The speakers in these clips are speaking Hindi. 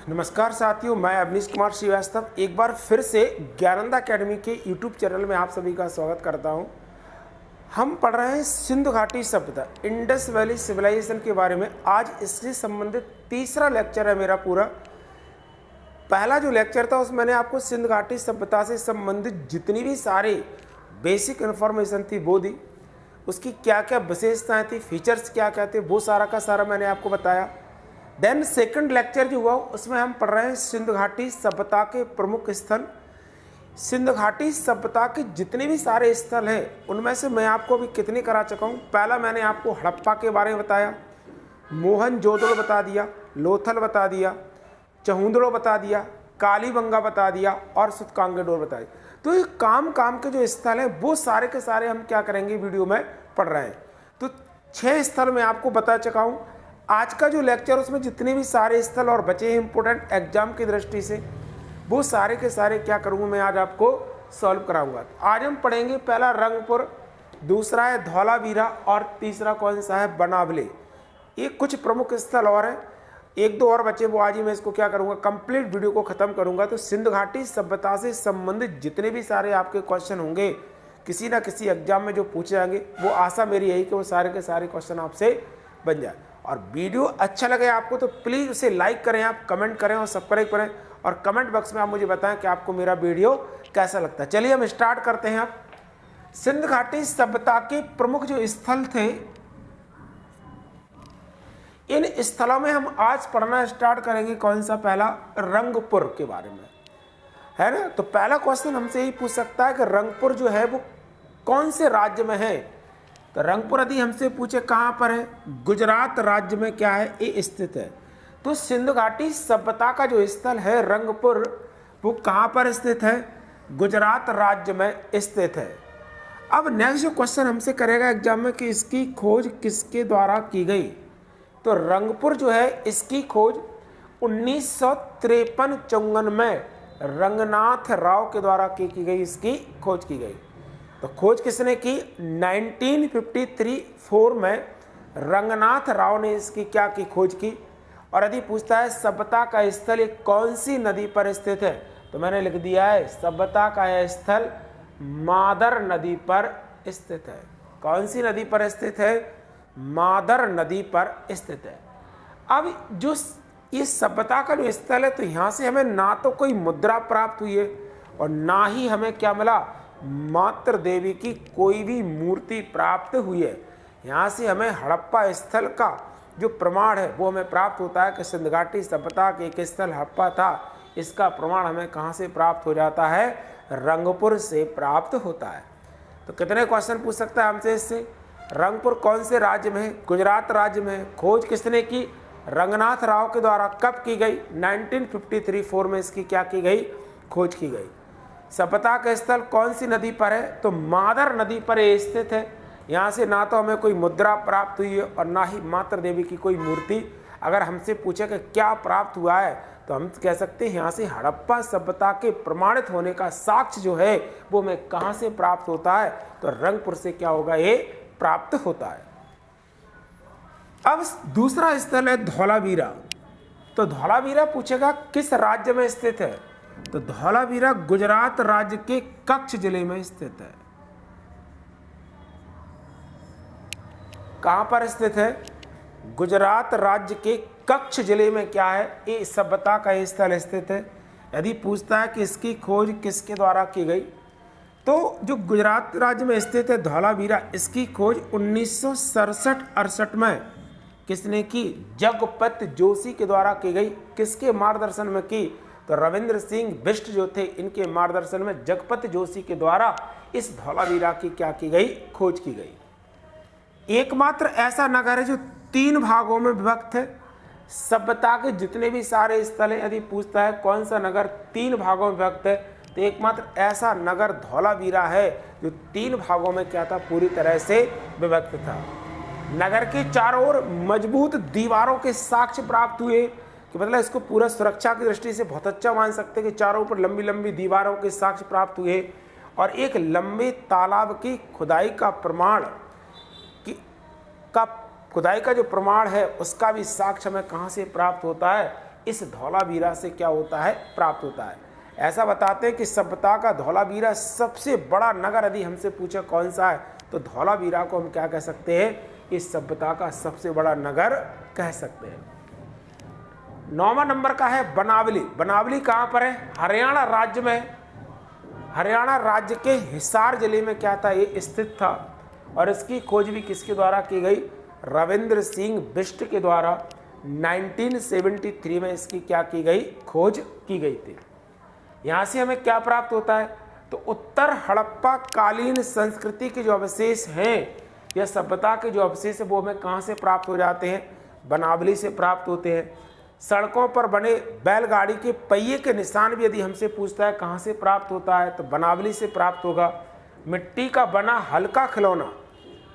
नमस्कार साथियों, मैं अवनीश कुमार श्रीवास्तव एक बार फिर से ज्ञानंद एकेडमी के यूट्यूब चैनल में आप सभी का स्वागत करता हूं। हम पढ़ रहे हैं सिंधु घाटी सभ्यता, इंडस वैली सिविलाइजेशन के बारे में। आज इससे संबंधित तीसरा लेक्चर है मेरा पूरा। पहला जो लेक्चर था उसमें मैंने आपको सिंधु घाटी सभ्यता से संबंधित जितनी भी सारी बेसिक इन्फॉर्मेशन थी वो दी, उसकी क्या क्या विशेषताएँ थी, फीचर्स क्या क्या थे, वो सारा का सारा मैंने आपको बताया। देन सेकंड लेक्चर जो हुआ उसमें हम पढ़ रहे हैं सिंधु घाटी सभ्यता के प्रमुख स्थल। सिंधु घाटी सभ्यता के जितने भी सारे स्थल हैं उनमें से मैं आपको अभी कितने करा चुका हूँ। पहला मैंने आपको हड़प्पा के बारे में बताया, मोहनजोदड़ो बता दिया, लोथल बता दिया, चहुंदड़ो बता दिया, कालीबंगा बता दिया और सुतकांगेडोर बता दिया। तो ये काम के जो स्थल हैं वो सारे के सारे हम क्या करेंगे, वीडियो में पढ़ रहे हैं। तो 6 स्थल मैं आपको बता चुका हूँ। आज का जो लेक्चर उसमें जितने भी सारे स्थल और बचे हैं इंपोर्टेंट एग्जाम की दृष्टि से, वो सारे के सारे क्या करूँगा मैं आज आपको सॉल्व कराऊंगा। आज हम पढ़ेंगे पहला रंगपुर, दूसरा है धौलावीरा और तीसरा कौन सा है, बनावले। ये कुछ प्रमुख स्थल और हैं, एक दो और बचे, वो आज ही मैं इसको क्या करूँगा, कंप्लीट वीडियो को ख़त्म करूँगा। तो सिंधु घाटी सभ्यता से संबंधित जितने भी सारे आपके क्वेश्चन होंगे किसी ना किसी एग्जाम में जो पूछे जाएंगे, वो आशा मेरी यही कि वो सारे के सारे क्वेश्चन आपसे बन जाए। और वीडियो अच्छा लगे आपको तो प्लीज़ उसे लाइक करें, आप कमेंट करें और सब्सक्राइब करें, और कमेंट बॉक्स में आप मुझे बताएं कि आपको मेरा वीडियो कैसा लगता है। चलिए हम स्टार्ट करते हैं। आप सिंधु घाटी सभ्यता के प्रमुख जो स्थल थे, इन स्थलों में हम आज पढ़ना स्टार्ट करेंगे कौन सा, पहला रंगपुर के बारे में, है ना। तो पहला क्वेश्चन हमसे यही पूछ सकता है कि रंगपुर जो है वो कौन से राज्य में है। तो रंगपुर यदि हमसे पूछे कहाँ पर है, गुजरात राज्य में क्या है, ये स्थित है। तो सिंधु घाटी सभ्यता का जो स्थल है रंगपुर, वो कहाँ पर स्थित है, गुजरात राज्य में स्थित है। अब नेक्स्ट जो क्वेश्चन हमसे करेगा एग्जाम में कि इसकी खोज किसके द्वारा की गई। तो रंगपुर जो है इसकी खोज 1953-54 में रंगनाथ राव के द्वारा की गई, इसकी खोज की गई। तो खोज किसने की, 1953-4 में रंगनाथ राव ने इसकी क्या की, खोज की। और यदि पूछता है सभ्यता का स्थल ये कौन सी नदी पर स्थित है, तो मैंने लिख दिया है सभ्यता का यह स्थल मादर नदी पर स्थित है। कौन सी नदी पर स्थित है, मादर नदी पर स्थित है। अब जो ये सभ्यता का जो स्थल है, तो यहाँ से हमें ना तो कोई मुद्रा प्राप्त हुई है और ना ही हमें क्या मिला, मातृ देवी की कोई भी मूर्ति प्राप्त हुई है। यहाँ से हमें हड़प्पा स्थल का जो प्रमाण है वो हमें प्राप्त होता है कि सिंधु घाटी सभ्यता के एक स्थल हड़प्पा था। इसका प्रमाण हमें कहाँ से प्राप्त हो जाता है, रंगपुर से प्राप्त होता है। तो कितने क्वेश्चन पूछ सकता है हमसे इससे। रंगपुर कौन से राज्य में है, गुजरात राज्य में है। खोज किसने की, रंगनाथ राव के द्वारा। कब की गई, 1953-4 में इसकी क्या की गई, खोज की गई। सभ्यता का स्थल कौन सी नदी पर है, तो मादर नदी पर स्थित है। यहाँ से ना तो हमें कोई मुद्रा प्राप्त हुई है और ना ही मातृ देवी की कोई मूर्ति। अगर हमसे पूछे कि क्या प्राप्त हुआ है, तो हम कह सकते हैं यहाँ से हड़प्पा सभ्यता के प्रमाणित होने का साक्ष्य जो है वो हमें कहाँ से प्राप्त होता है, तो रंगपुर से क्या होगा, ये प्राप्त होता है। अब दूसरा स्थल है धौलावीरा। तो धौलावीरा पूछेगा किस राज्य में स्थित है, तो धौलावीरा गुजरात राज्य के कच्छ जिले में स्थित है। कहां पर स्थित है, गुजरात राज्य के कच्छ जिले में क्या है, ये सभ्यता का स्थल स्थित है। यदि पूछता है कि इसकी खोज किसके द्वारा की गई, तो जो गुजरात राज्य में स्थित है धौलावीरा, इसकी खोज 1967-68 में किसने की, जगपत जोशी के द्वारा की गई। किसके मार्गदर्शन में की, तो रविंद्र सिंह बिष्ट जो थे, इनके मार्गदर्शन में जगपत जोशी के द्वारा इस धौलावीरा की क्या की गई, खोज की गई। एकमात्र ऐसा नगर है जो 3 भागों में विभक्त है। सभ्यता के जितने भी सारे स्थल हैं, यदि पूछता है कौन सा नगर 3 भागों में विभक्त है, तो एकमात्र ऐसा नगर धौलावीरा है जो 3 भागों में क्या था, पूरी तरह से विभक्त था। नगर के चारों ओर मजबूत दीवारों के साक्ष्य प्राप्त हुए, कि मतलब इसको पूरा सुरक्षा की दृष्टि से बहुत अच्छा मान सकते हैं कि चारों पर लंबी लंबी दीवारों के साक्ष्य प्राप्त हुए। और एक लंबे तालाब की खुदाई का प्रमाण खुदाई का जो प्रमाण है उसका भी साक्ष्य हमें कहाँ से प्राप्त होता है, इस धौलावीरा से क्या होता है, प्राप्त होता है। ऐसा बताते हैं कि सभ्यता का धौलावीरा सबसे बड़ा नगर यदि हमसे पूछे कौन सा है, तो धौलावीरा को हम क्या कह सकते हैं, इस सभ्यता का सबसे बड़ा नगर कह सकते हैं। 9वां नंबर का है बनावली। बनावली कहाँ पर है, हरियाणा राज्य में है। हरियाणा राज्य के हिसार जिले में क्या था, ये स्थित था। और इसकी खोज भी किसके द्वारा की गई, रविंद्र सिंह बिष्ट के द्वारा 1973 में इसकी क्या की गई, खोज की गई थी। यहाँ से हमें क्या प्राप्त होता है, तो उत्तर हड़प्पा कालीन संस्कृति के जो अवशेष हैं या सभ्यता के जो अवशेष है वो हमें कहाँ से प्राप्त हो जाते हैं, बनावली से प्राप्त होते हैं। सड़कों पर बने बैलगाड़ी के पहिए के निशान भी यदि हमसे पूछता है कहाँ से प्राप्त होता है, तो बनावली से प्राप्त होगा। मिट्टी का बना हल्का खिलौना,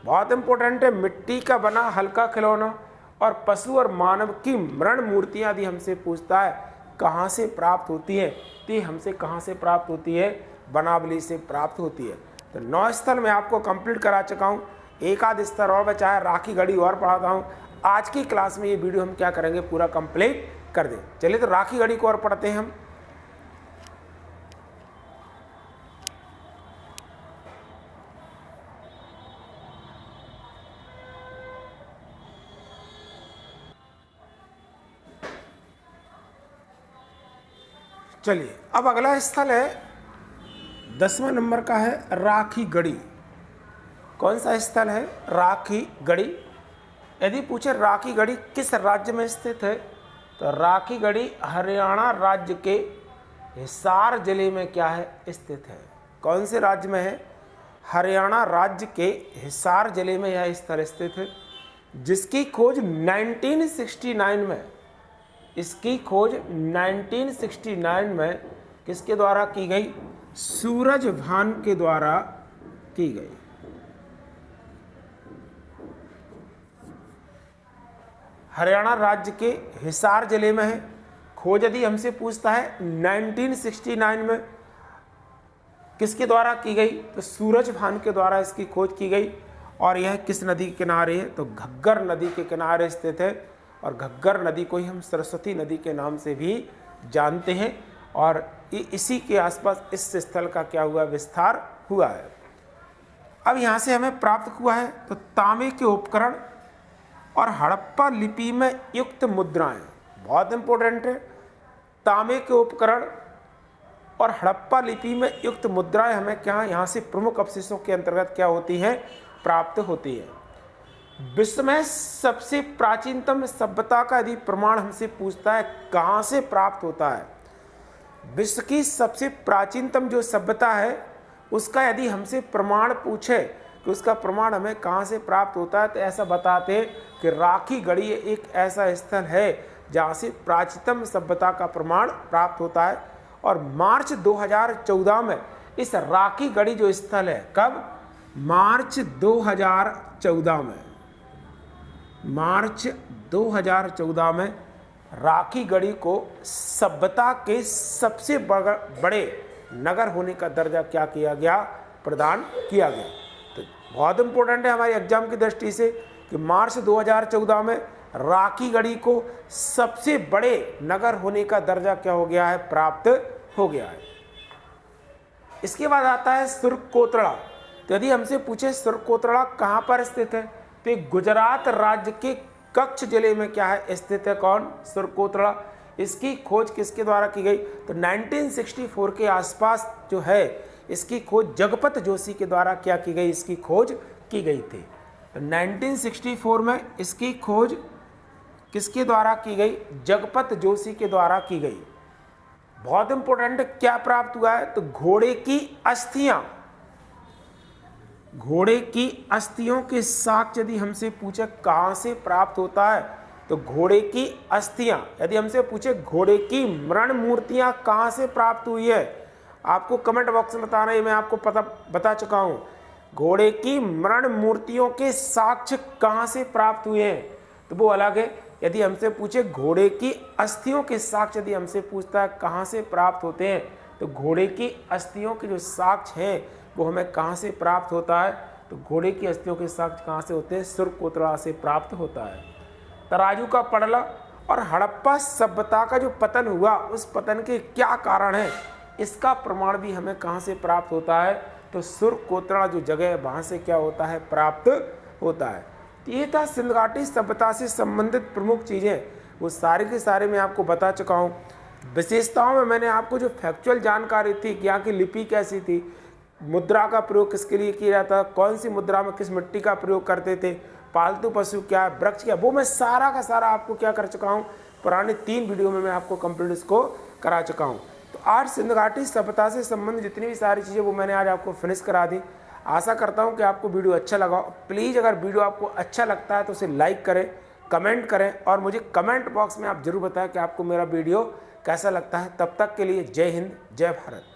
बहुत इंपॉर्टेंट है, मिट्टी का बना हल्का खिलौना। और पशु और मानव की मृण मूर्तियाँ यदि हमसे पूछता है कहाँ से प्राप्त होती है, तो ये हमसे कहाँ से प्राप्त होती है, बनावली से प्राप्त होती है। तो 9 स्थल मैं आपको कंप्लीट करा चुका हूँ, एक आध स्तर और बचा है, राखी गढ़ी और पढ़ाता हूँ। आज की क्लास में ये वीडियो हम क्या करेंगे, पूरा कंप्लीट कर दें। चलिए तो राखी गढ़ी को और पढ़ते हैं हम। चलिए अब अगला स्थल है 10वां नंबर का है राखी गढ़ी। कौन सा स्थल है, राखी गढ़ी। यदि पूछे राखी गढ़ी किस राज्य में स्थित है, तो राखी गढ़ी हरियाणा राज्य के हिसार जिले में क्या है, स्थित है। कौन से राज्य में है, हरियाणा राज्य के हिसार जिले में यह स्थल स्थित है, जिसकी खोज 1969 में, इसकी खोज 1969 में किसके द्वारा की गई, सूरज भान के द्वारा की गई। हरियाणा राज्य के हिसार जिले में है। खोज यदि हमसे पूछता है 1969 में किसके द्वारा की गई, तो सूरज भान के द्वारा इसकी खोज की गई। और यह किस नदी के किनारे है, तो घग्गर नदी के किनारे स्थित है। और घग्गर नदी को ही हम सरस्वती नदी के नाम से भी जानते हैं। और इसी के आसपास इस स्थल का क्या हुआ, विस्तार हुआ है। अब यहाँ से हमें प्राप्त हुआ है तो तांबे के उपकरण और हड़प्पा लिपि में युक्त मुद्राएं, बहुत इंपॉर्टेंट है। तांबे के उपकरण और हड़प्पा लिपि में युक्त मुद्राएं हमें क्या, यहाँ से प्रमुख अवशेषों के अंतर्गत क्या होती हैं, प्राप्त होती है। विश्व में सबसे प्राचीनतम सभ्यता का यदि प्रमाण हमसे पूछता है कहाँ से प्राप्त होता है, विश्व की सबसे प्राचीनतम जो सभ्यता है उसका यदि हमसे प्रमाण पूछे कि उसका प्रमाण हमें कहाँ से प्राप्त होता है, तो ऐसा बताते हैं कि राखी गढ़ी एक ऐसा स्थल है जहाँ से प्राचीनतम सभ्यता का प्रमाण प्राप्त होता है। और मार्च 2014 में इस राखी गढ़ी जो स्थल है, कब, मार्च 2014 में, मार्च 2014 में राखी गढ़ी को सभ्यता के सबसे बड़े नगर होने का दर्जा क्या किया गया, प्रदान किया गया। तो बहुत इंपॉर्टेंट है हमारे एग्जाम की दृष्टि से कि मार्च 2014 में राखी गढ़ी को सबसे बड़े नगर होने का दर्जा क्या हो गया है, प्राप्त हो गया है। इसके बाद आता है सुरकोतड़ा। तो यदि हमसे पूछे सुरकोतड़ा कहाँ पर स्थित है, तो गुजरात राज्य के कच्छ जिले में क्या है, स्थित है। कौन, सुरकोतड़ा। इसकी खोज किसके द्वारा की गई, तो 1964 के आसपास जो है इसकी खोज जगपत जोशी के द्वारा क्या की गई, इसकी खोज की गई थी। तो 1964 में इसकी खोज किसके द्वारा की गई, जगपत जोशी के द्वारा की गई। बहुत इंपॉर्टेंट, क्या प्राप्त हुआ है, तो घोड़े की अस्थियां, घोड़े की अस्थियों के साक्ष्य यदि हमसे पूछे कहाँ से प्राप्त होता है, तो घोड़े की अस्थियां। यदि हमसे पूछे घोड़े की मृण मूर्तियां कहाँ से प्राप्त हुई है, आपको कमेंट बॉक्स में बताना है, मैं आपको बता चुका हूँ। घोड़े की मृण मूर्तियों के साक्ष्य कहाँ से प्राप्त हुए हैं, तो वो अलग है। यदि हमसे पूछे घोड़े की अस्थियों के साक्ष्य यदि हमसे पूछता है कहाँ से प्राप्त होते हैं, तो घोड़े की अस्थियों के जो साक्ष्य हैं वो हमें कहाँ से प्राप्त होता है, तो घोड़े की अस्थियों के साक्ष्य कहाँ से होते हैं, सुरकोतड़ा से प्राप्त होता है। तराजू का पड़ला और हड़प्पा सभ्यता का जो पतन हुआ, उस पतन के क्या कारण है, इसका प्रमाण भी हमें कहाँ से प्राप्त होता है, तो सुरकोतरा जो जगह है वहाँ से क्या होता है, प्राप्त होता है। तो ये था सिंधु घाटी सभ्यता से संबंधित प्रमुख चीज़ें, वो सारे के सारे मैं आपको बता चुका हूँ। विशेषताओं में मैंने आपको जो फैक्चुअल जानकारी थी कि यहाँ की लिपि कैसी थी, मुद्रा का प्रयोग किसके लिए किया जाता, कौन सी मुद्रा में किस मिट्टी का प्रयोग करते थे, पालतू पशु क्या है, वृक्ष क्या, वो मैं सारा का सारा आपको क्या कर चुका हूँ, पुराने 3 वीडियो में मैं आपको कंप्लीट इसको करा चुका हूँ। तो आज सिंधु घाटी सभ्यता से संबंधित जितनी भी सारी चीज़ें वो मैंने आज आपको फिनिश करा दी। आशा करता हूँ कि आपको वीडियो अच्छा लगा। प्लीज़ अगर वीडियो आपको अच्छा लगता है तो उसे लाइक करें, कमेंट करें और मुझे कमेंट बॉक्स में आप जरूर बताएं कि आपको मेरा वीडियो कैसा लगता है। तब तक के लिए जय हिंद, जय भारत।